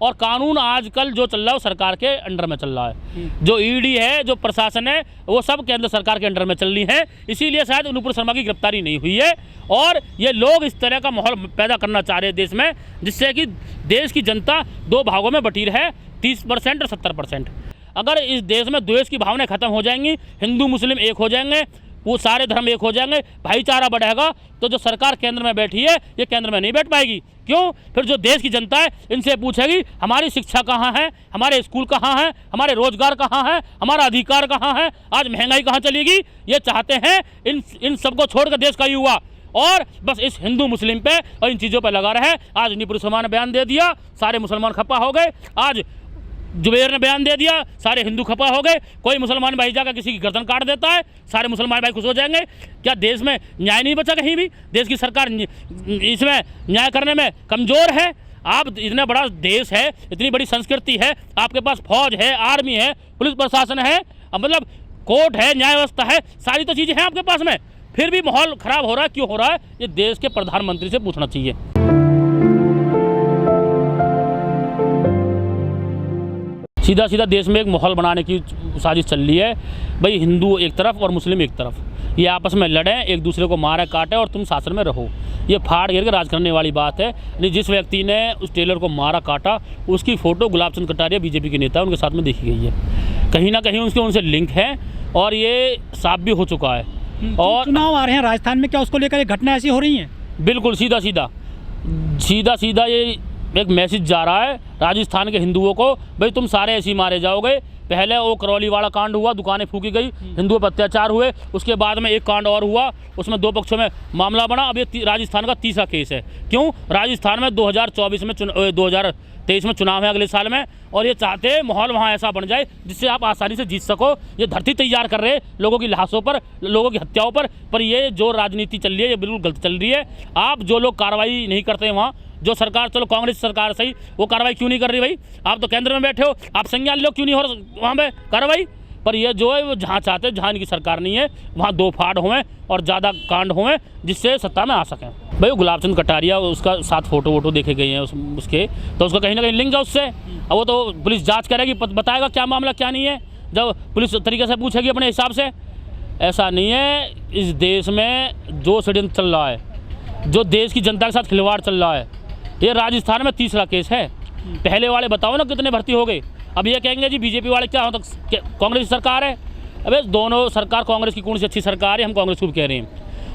और कानून आजकल जो चल रहा है वो सरकार के अंडर में चल रहा है। जो ईडी है, जो प्रशासन है, वो सब केंद्र सरकार के अंडर में चल रही है। इसीलिए शायद नुपुर शर्मा की गिरफ्तारी नहीं हुई है और ये लोग इस तरह का माहौल पैदा करना चाह रहे हैं देश में, जिससे कि देश की जनता दो भागों में बटी रहे, 30% और 70%। अगर इस देश में द्वेष की भावनाएं खत्म हो जाएंगी, हिंदू मुस्लिम एक हो जाएंगे, वो सारे धर्म एक हो जाएंगे, भाईचारा बढ़ेगा, तो जो सरकार केंद्र में बैठी है ये केंद्र में नहीं बैठ पाएगी। क्यों? फिर जो देश की जनता है इनसे पूछेगी हमारी शिक्षा कहाँ है, हमारे स्कूल कहाँ है, हमारे रोजगार कहाँ है, हमारा अधिकार कहाँ है, आज महंगाई कहाँ चलेगी। ये चाहते हैं इन सबको छोड़कर देश का युवा और बस इस हिंदू मुस्लिम पे और इन चीज़ों पे लगा रहे। आज नुपुर शर्मा ने बयान दे दिया, सारे मुसलमान खपा हो गए। आज जुबेर ने बयान दे दिया, सारे हिंदू खपा हो गए। कोई मुसलमान भाई जाकर किसी की गर्दन काट देता है, सारे मुसलमान भाई खुश हो जाएंगे। क्या देश में न्याय नहीं बचा कहीं भी? देश की सरकार इसमें न्याय करने में कमज़ोर है। आप इतना बड़ा देश है, इतनी बड़ी संस्कृति है, आपके पास फौज है, आर्मी है, पुलिस प्रशासन है, मतलब कोर्ट है, न्याय व्यवस्था है, सारी तो चीज़ें हैं आपके पास में, फिर भी माहौल ख़राब हो रहा है। क्यों हो रहा है? ये देश के प्रधानमंत्री से पूछना चाहिए। सीधा सीधा देश में एक माहौल बनाने की साजिश चल रही है। भाई हिंदू एक तरफ और मुस्लिम एक तरफ, ये आपस में लड़ें, एक दूसरे को मारे काटे और तुम शासन में रहो। ये फाड़ घेर के राज करने वाली बात है। जिस व्यक्ति ने उस टेलर को मारा काटा, उसकी फ़ोटो गुलाब चंद कटारिया बीजेपी के नेता उनके साथ में देखी गई है। कहीं ना कहीं उनसे लिंक है और ये साफ भी हो चुका है। और चुनाव आ रहे हैं राजस्थान में, क्या उसको लेकर घटना ऐसी हो रही हैं? बिल्कुल सीधा ये एक मैसेज जा रहा है राजस्थान के हिंदुओं को, भाई तुम सारे ऐसे ही मारे जाओगे। पहले वो करौली वाला कांड हुआ, दुकानें फूकी गई, हिंदुओं पर अत्याचार हुए, उसके बाद में एक कांड और हुआ, उसमें दो पक्षों में मामला बना। अब ये राजस्थान का तीसरा केस है। क्यों? राजस्थान में 2023 में चुनाव है अगले साल में, और ये चाहते हैं माहौल वहाँ ऐसा बन जाए जिससे आप आसानी से जीत सको। ये धरती तैयार कर रहे हैं लोगों की लाशों पर, लोगों की हत्याओं पर ये जो राजनीति चल रही है ये बिल्कुल गलत चल रही है। आप जो लोग कार्रवाई नहीं करते हैं वहाँ, जो सरकार, चलो कांग्रेस सरकार सही, वो कार्रवाई क्यों नहीं कर रही? भाई आप तो केंद्र में बैठे हो, आप संज्ञान लो, क्यों नहीं हो वहाँ पे कार्रवाई? पर ये जो है वो जहाँ चाहते हैं, जहाँ इनकी सरकार नहीं है, वहाँ दो फाड़ हुए और ज़्यादा कांड हुए जिससे सत्ता में आ सकें। भाई गुलाब चंद कटारिया, उसका साथ फोटो देखे गए हैं उसके, तो उसका कहीं ना कहीं लिंक है उससे। अब वो तो पुलिस जांच करेगी, बताएगा क्या मामला क्या नहीं है, जब पुलिस तरीके से पूछेगी अपने हिसाब से। ऐसा नहीं है, इस देश में जो षड्यंत्र चल रहा है, जो देश की जनता के साथ खिलवाड़ चल रहा है, ये राजस्थान में तीसरा केस है। पहले वाले बताओ ना कितने भर्ती हो गए। अब ये कहेंगे जी बीजेपी वाले क्या हो, तो कांग्रेस की सरकार है। अबे दोनों सरकार, कांग्रेस की कौन सी अच्छी सरकार है? हम कांग्रेस को भी कह रहे हैं।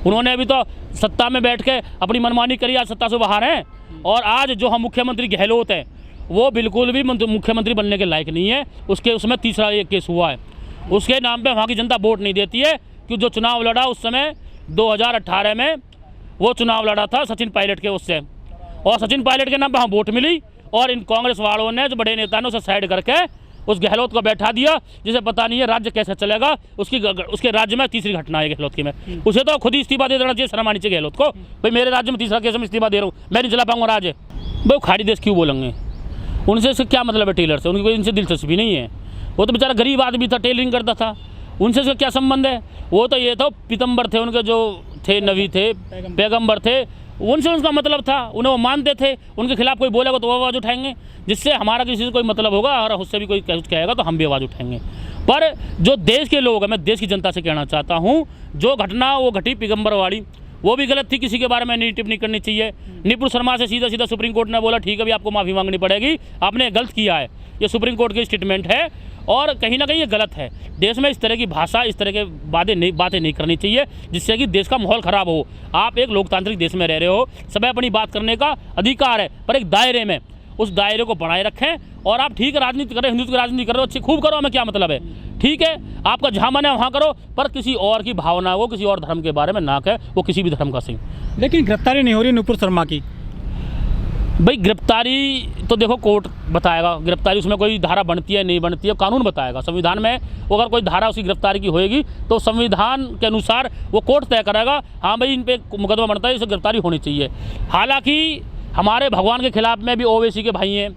उन्होंने अभी तो सत्ता में बैठ के अपनी मनमानी करी, आज सत्ता से बाहर हैं। और आज जो हम मुख्यमंत्री गहलोत हैं, वो बिल्कुल भी मुख्यमंत्री बनने के लायक नहीं है। उसमें तीसरा एक केस हुआ है, उसके नाम पर वहाँ की जनता वोट नहीं देती है। कि जो चुनाव लड़ा उस समय 2018 में, वो चुनाव लड़ा था सचिन पायलट के उससे, और सचिन पायलट के नाम पर वहाँ वोट मिली, और इन कांग्रेस वालों ने, जो बड़े नेता ने, उसे साइड करके उस गहलोत को बैठा दिया, जिसे पता नहीं है राज्य कैसे चलेगा। उसके राज्य में तीसरी घटना है गहलोत की में। उसे तो खुद ही इस्तीफा दे देना चाहिए, शर्म आनी चाहिए गहलोत को। भाई मेरे राज्य में तीसरा केस में इस्तीफा दे रहा हूँ, मैं नहीं चला पाऊंगा राज्य। भाई खाड़ी देश क्यों बोलेंगे? उनसे इसका क्या मतलब है? टेलर से उनकी कोई इनसे दिलचस्पी नहीं है। वो तो बेचारा गरीब आदमी था, टेलरिंग करता था, उनसे इसका क्या संबंध है? वो तो ये था पीतम्बर थे उनके, जो थे नबी थे, पैगम्बर थे, उनसे उनका मतलब था, उन्हें वो मानते थे। उनके खिलाफ कोई बोलेगा तो वो आवाज़ उठाएंगे, जिससे हमारा किसी से कोई मतलब होगा और उससे भी कोई कुछ कहेगा तो हम भी आवाज़ उठाएंगे। पर जो देश के लोग हैं, मैं देश की जनता से कहना चाहता हूँ, जो घटना वो घटी पैगम्बर वाली, वो भी गलत थी, किसी के बारे में नहीं टिप्पणी करनी चाहिए। नुपुर शर्मा से सीधा सुप्रीम कोर्ट ने बोला ठीक है, अभी आपको माफ़ी मांगनी पड़ेगी, आपने गलत किया है। ये सुप्रीम कोर्ट की स्टेटमेंट है और कहीं ना कहीं ये गलत है। देश में इस तरह की भाषा, इस तरह के बातें नहीं करनी चाहिए, जिससे कि देश का माहौल ख़राब हो। आप एक लोकतांत्रिक देश में रह रहे हो, सब अपनी बात करने का अधिकार है, पर एक दायरे में, उस दायरे को बनाए रखें। और आप ठीक है राजनीति करें, हिंदुत्व की राजनीति करो, अच्छी खूब करो, हमें क्या मतलब है, ठीक है, आपका जहाँ मन है वहाँ करो, पर किसी और की भावना को, किसी और धर्म के बारे में ना कहे, वो किसी भी धर्म का सही। लेकिन गिरफ्तारी नहीं हो रही नुपुर शर्मा की। भाई गिरफ्तारी तो देखो कोर्ट बताएगा, गिरफ्तारी उसमें कोई धारा बनती है नहीं बनती है, कानून बताएगा। संविधान में अगर कोई धारा उसकी गिरफ्तारी की होएगी तो संविधान के अनुसार वो कोर्ट तय करेगा, हाँ भाई इन पे मुकदमा बनता है, इसे गिरफ्तारी होनी चाहिए। हालांकि हमारे भगवान के खिलाफ में भी ओवैसी के भाई हैं,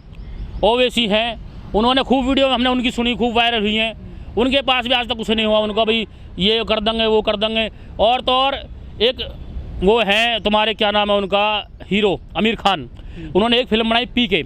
ओवैसी हैं, उन्होंने खूब वीडियो हमने उनकी सुनी, खूब वायरल हुई हैं। उनके पास भी आज तक कुछ नहीं हुआ, उनका भाई ये कर देंगे वो कर देंगे। और तो और एक वो हैं तुम्हारे, क्या नाम है उनका, हीरो आमिर खान, उन्होंने एक फिल्म बनाई पीके,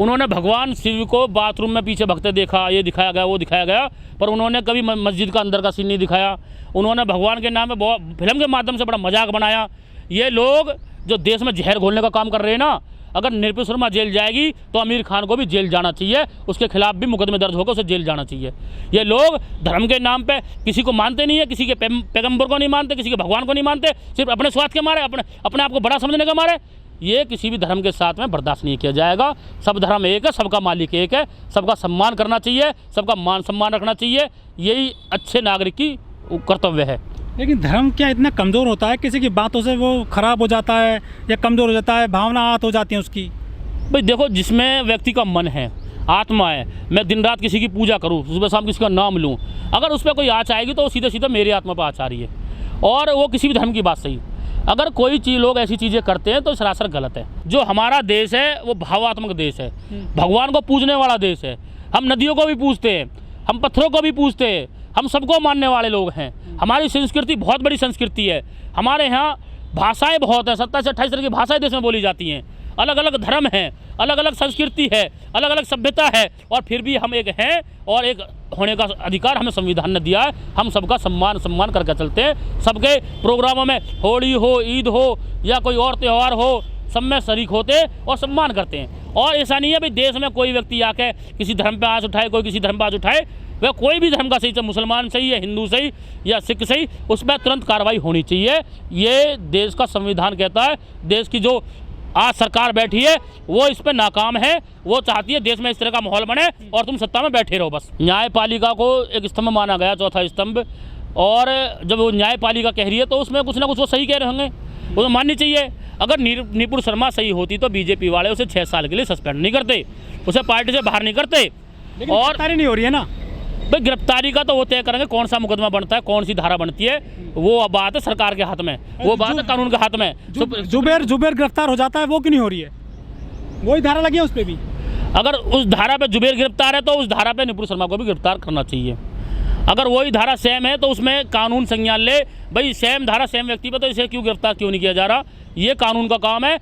उन्होंने भगवान शिव को बाथरूम में पीछे भगते देखा, ये दिखाया गया, वो दिखाया गया, पर उन्होंने कभी मस्जिद का अंदर का सीन नहीं दिखाया। उन्होंने भगवान के नाम पे बहुत फिल्म के माध्यम से बड़ा मजाक बनाया। ये लोग जो देश में जहर घोलने का काम कर रहे हैं ना, अगर निर्भया शर्मा जेल जाएगी तो आमिर खान को भी जेल जाना चाहिए, उसके खिलाफ भी मुकदमे दर्ज होकर उसे जेल जाना चाहिए। ये लोग धर्म के नाम पे किसी को मानते नहीं है, किसी के पैगंबर को नहीं मानते, किसी के भगवान को नहीं मानते, सिर्फ अपने स्वार्थ के मारे, अपने आप को बड़ा समझने के मारे। ये किसी भी धर्म के साथ में बर्दाश्त नहीं किया जाएगा। सब धर्म एक है, सबका मालिक एक है, सबका सम्मान करना चाहिए, सबका मान सम्मान रखना चाहिए। यही अच्छे नागरिक की कर्तव्य है। लेकिन धर्म क्या इतना कमज़ोर होता है, किसी की बातों से वो ख़राब हो जाता है या कमज़ोर हो जाता है, भावना आहत हो जाती है उसकी? भाई देखो, जिसमें व्यक्ति का मन है, आत्मा है, मैं दिन रात किसी की पूजा करूँ, सुबह शाम किसी का नाम लूँ, अगर उस पर कोई आँच आएगी तो वो सीधे सीधे मेरी आत्मा पर आँच आ रही है। और वो किसी भी धर्म की बात सही, अगर कोई चीज़ लोग ऐसी चीज़ें करते हैं तो सरासर गलत है। जो हमारा देश है वो भावात्मक देश है, भगवान को पूजने वाला देश है। हम नदियों को भी पूजते हैं, हम पत्थरों को भी पूजते हैं, हम सबको मानने वाले लोग हैं। हमारी संस्कृति बहुत बड़ी संस्कृति है। हमारे यहाँ भाषाएं बहुत हैं, 27 से 28 तरह की भाषाएं देश में बोली जाती हैं। अलग अलग धर्म हैं, अलग अलग संस्कृति है, अलग अलग सभ्यता है, और फिर भी हम एक हैं और एक होने का अधिकार हमें संविधान ने दिया है। हम सबका सम्मान करके चलते हैं। सबके प्रोग्रामों में होली हो, ईद हो या कोई और त्यौहार हो, सब में शरीक होते और सम्मान करते हैं। और ऐसा नहीं है भाई देश में कोई व्यक्ति आके किसी धर्म पे आँच उठाए, कोई किसी धर्म पे आँच उठाए, वह कोई भी धर्म का सही, चाहे मुसलमान सही या हिंदू सही या सिख सही, उस पर तुरंत कार्रवाई होनी चाहिए। ये देश का संविधान कहता है। देश की जो आज सरकार बैठी है वो इस पर नाकाम है। वो चाहती है देश में इस तरह का माहौल बने और तुम सत्ता में बैठे रहो बस। न्यायपालिका को एक स्तंभ माना गया, चौथा स्तंभ, और जब वो न्यायपालिका कह रही है तो उसमें कुछ ना कुछ वो सही कह रहे होंगे, वो तो माननी चाहिए। अगर निर्भया शर्मा सही होती तो बीजेपी वाले उसे 6 साल के लिए सस्पेंड नहीं करते, उसे पार्टी से बाहर नहीं करते। और गिरफ्तारी नहीं हो रही है ना भाई, गिरफ्तारी का तो वो तय करेंगे, कौन सा मुकदमा बनता है, कौन सी धारा बनती है, वो बात है सरकार के हाथ में, वो बात है कानून के हाथ में। जुबेर गिरफ्तार हो जाता है, वो क्यों नहीं हो रही है? वही धारा लगी है उस पर भी। अगर उस धारा पे जुबेर गिरफ्तार है तो उस धारा पे निर्भया शर्मा को भी गिरफ्तार करना चाहिए। अगर वही धारा सेम है तो उसमें कानून संज्ञान ले, भाई सेम धारा सेम व्यक्ति पर, तो इसे क्यों गिरफ्तार क्यों नहीं किया जा रहा? ये कानून का काम है।